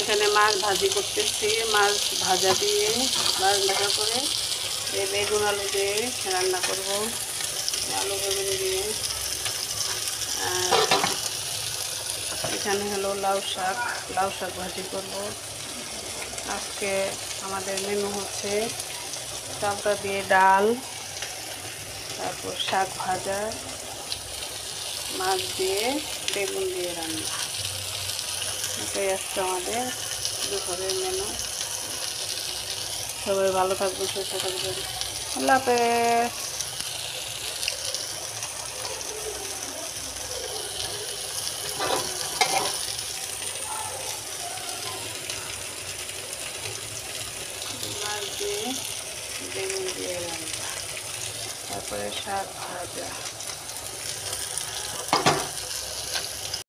এখানে মাছ ভাজি করতেছি। মাছ ভাজা দিয়ে মাছ ভাজা করে এই বেগুন আলু দিয়ে রান্না করব, আলু বেগুন দিয়ে। আর এখানে হলো লাউ শাক ভাজি করব। আজকে আমাদের মেনু হচ্ছে চালটা দিয়ে ডাল, তারপর শাক ভাজা, মাছ দিয়ে বেগুন দিয়ে রান্না। এটাই আজকে আমাদের দুপুরের মেনু। সবাই ভালো থাকবেন, সুস্থ থাকবেন। আল্লাহ হাফেজ। মাছ দিয়ে বেগুন দিয়ে রান্না, তারপরে শাক ভাজা।